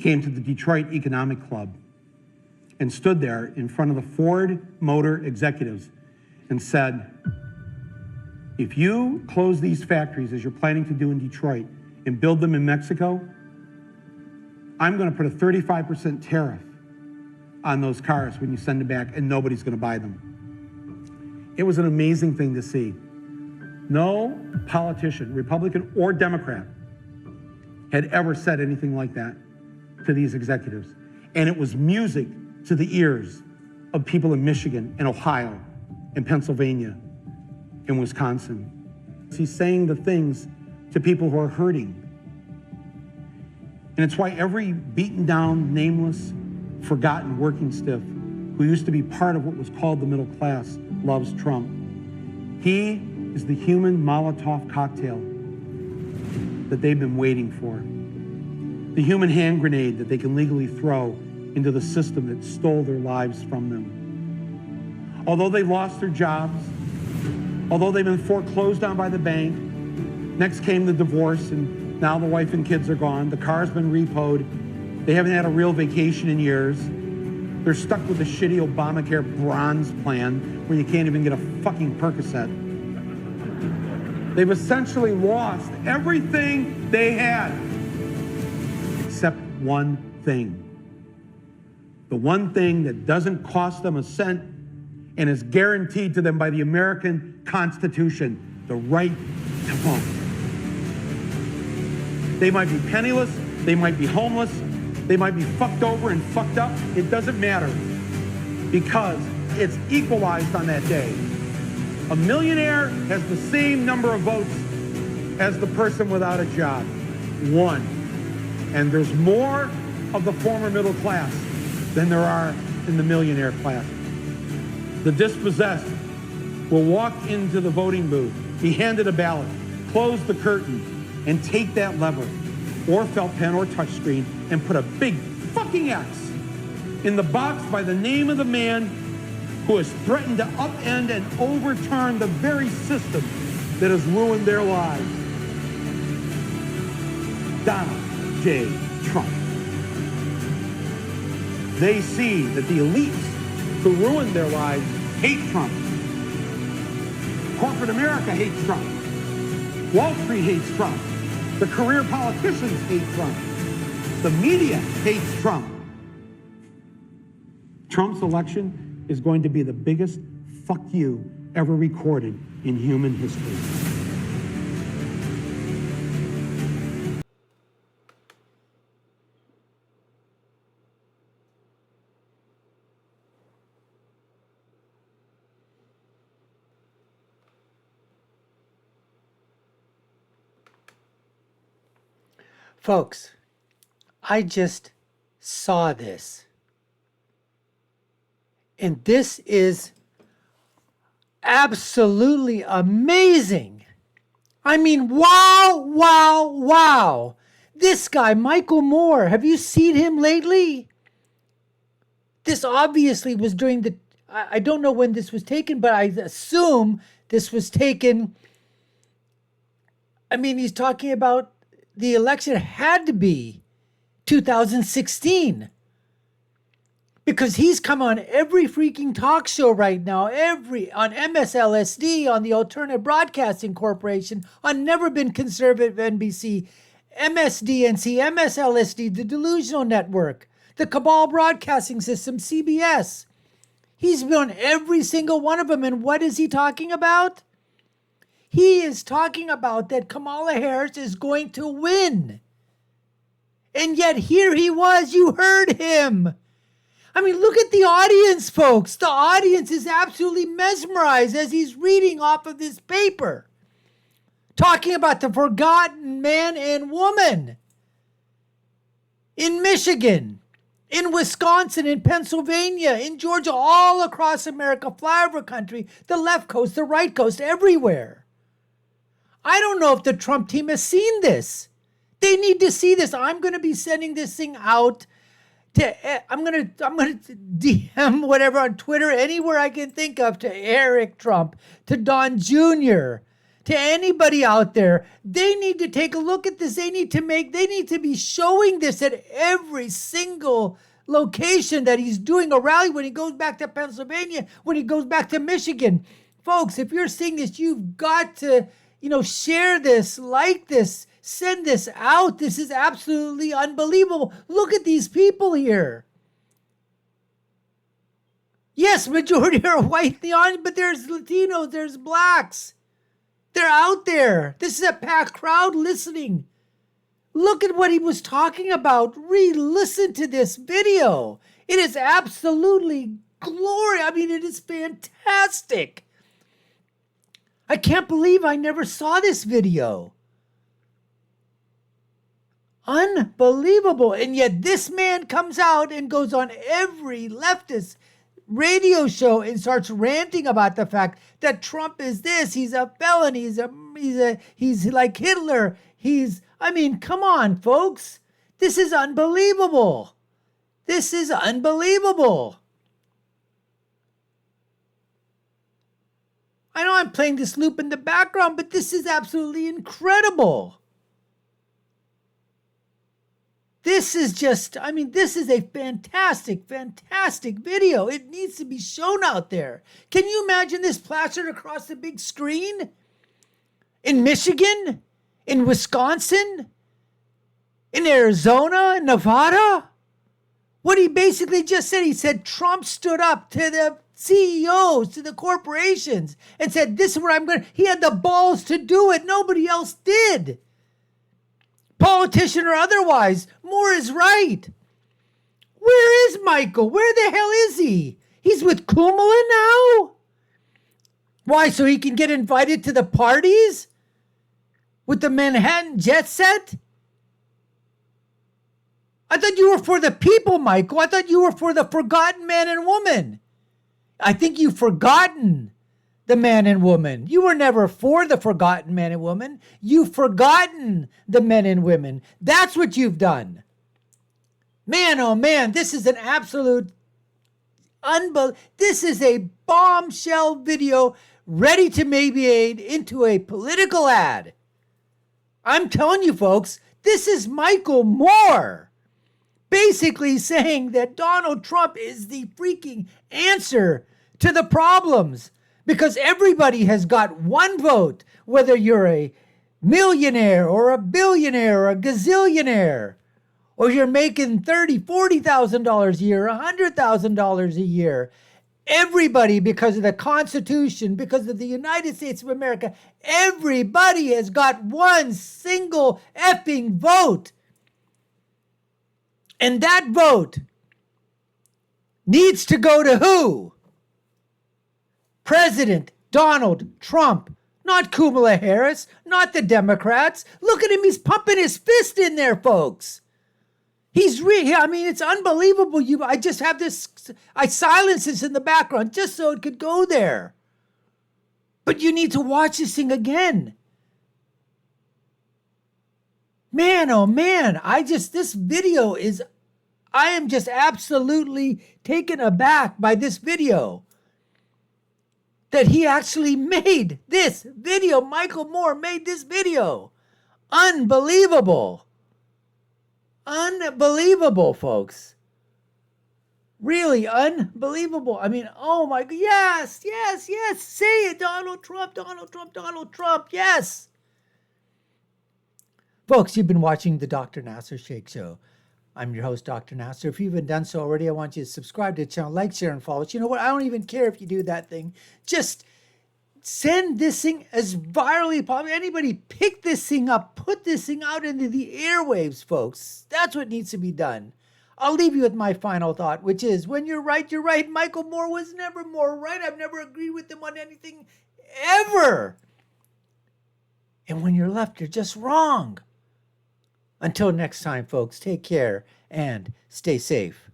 came to the Detroit Economic Club and stood there in front of the Ford Motor executives and said, if you close these factories as you're planning to do in Detroit and build them in Mexico, I'm going to put a 35% tariff on those cars when you send them back, and nobody's going to buy them. It was an amazing thing to see. No politician, Republican or Democrat, had ever said anything like that to these executives. And it was music to the ears of people in Michigan and Ohio and Pennsylvania and Wisconsin. He's saying the things to people who are hurting. And it's why every beaten down, nameless, forgotten working stiff who used to be part of what was called the middle class loves Trump. He is the human Molotov cocktail that they've been waiting for. The human hand grenade that they can legally throw into the system that stole their lives from them. Although they lost their jobs, although they've been foreclosed on by the bank, next came the divorce, and now the wife and kids are gone. The car's been repoed. They haven't had a real vacation in years. They're stuck with the shitty Obamacare bronze plan where you can't even get a fucking Percocet. They've essentially lost everything they had, except one thing. The one thing that doesn't cost them a cent and is guaranteed to them by the American Constitution, the right to vote. They might be penniless, they might be homeless, they might be fucked over and fucked up. It doesn't matter, because it's equalized on that day. A millionaire has the same number of votes as the person without a job. One. And there's more of the former middle class than there are in the millionaire class. The dispossessed will walk into the voting booth, be handed a ballot, close the curtain, and take that lever, or felt pen or touchscreen, and put a big fucking X in the box by the name of the man who has threatened to upend and overturn the very system that has ruined their lives. Donald J. Trump. They see that the elites who ruined their lives hate Trump. Corporate America hates Trump. Wall Street hates Trump. The career politicians hate Trump. The media hates Trump. Trump's election is going to be the biggest fuck you ever recorded in human history. Folks, I just saw this. And this is absolutely amazing. I mean, wow, wow, wow. This guy, Michael Moore, have you seen him lately? This obviously was during the, I don't know when this was taken, but I assume this was taken. I mean, he's talking about the election had to be 2016. Because he's come on every freaking talk show right now, on MSLSD, on the Alternative Broadcasting Corporation, on Never Been Conservative NBC, MSDNC, MSLSD, the Delusional Network, the Cabal Broadcasting System, CBS. He's been on every single one of them, and what is he talking about? He is talking about that Kamala Harris is going to win. And yet here he was, you heard him. I mean, look at the audience, folks. The audience is absolutely mesmerized as he's reading off of this paper, talking about the forgotten man and woman in Michigan, in Wisconsin, in Pennsylvania, in Georgia, all across America, flyover country, the left coast, the right coast, everywhere. I don't know if the Trump team has seen this. They need to see this. I'm going to be sending this thing out. I'm gonna DM whatever on Twitter, anywhere I can think of, to Eric Trump, to Don Jr., to anybody out there. They need to take a look at this. They need to be showing this at every single location that he's doing a rally, when he goes back to Pennsylvania, when he goes back to Michigan. Folks, if you're seeing this, you've got to, share this, like this, send this out. This is absolutely unbelievable. Look at these people here. Yes, majority are white in the audience, but there's Latinos, there's blacks. They're out there. This is a packed crowd listening. Look at what he was talking about. Re-listen to this video. It is absolutely glorious. I mean, it is fantastic. I can't believe I never saw this video. Unbelievable. And yet this man comes out and goes on every leftist radio show and starts ranting about the fact that Trump is this, he's a felon, he's like Hitler, come on, folks. This is unbelievable. This is unbelievable. I know I'm playing this loop in the background, but this is absolutely incredible. This is this is a fantastic, fantastic video. It needs to be shown out there. Can you imagine this plastered across the big screen? In Michigan? In Wisconsin? In Arizona? In Nevada? What he basically just said, he said Trump stood up to the CEOs, to the corporations, and said, this is where I'm going to. He had the balls to do it. Nobody else did. Politician or otherwise, Moore is right. Where is Michael? Where the hell is he? He's with Kumala now? Why, so he can get invited to the parties? With the Manhattan jet set? I thought you were for the people, Michael. I thought you were for the forgotten man and woman. I think you've forgotten the man and woman. You were never for the forgotten man and woman. You've forgotten the men and women. That's what you've done. Man, oh man, this is an absolute this is a bombshell video ready to be made into a political ad. I'm telling you, folks, this is Michael Moore basically saying that Donald Trump is the freaking answer to the problems. Because everybody has got one vote, whether you're a millionaire or a billionaire or a gazillionaire, or you're making $30,000, $40,000 a year, $100,000 a year. Everybody, because of the Constitution, because of the United States of America, everybody has got one single effing vote. And that vote needs to go to who? President Donald Trump, not Kamala Harris, not the Democrats. Look at him, he's pumping his fist in there, folks. It's unbelievable. I just have this, I silence this in the background just so it could go there. But you need to watch this thing again. Man, oh man, I am just absolutely taken aback by this video. That he actually made this video. Michael Moore made this video. Unbelievable. Unbelievable, folks. Really unbelievable. Oh my God. Yes, yes, yes. Say it, Donald Trump, Donald Trump, Donald Trump. Yes. Folks, you've been watching the Dr. Nasser Sheikh Show. I'm your host, Dr. Nasser. If you haven't done so already, I want you to subscribe to the channel, like, share, and follow us. You know what? I don't even care if you do that thing. Just send this thing as virally as possible. Anybody pick this thing up, put this thing out into the airwaves, folks. That's what needs to be done. I'll leave you with my final thought, which is, when you're right, you're right. Michael Moore was never more right. I've never agreed with him on anything, ever. And when you're left, you're just wrong. Until next time, folks, take care and stay safe.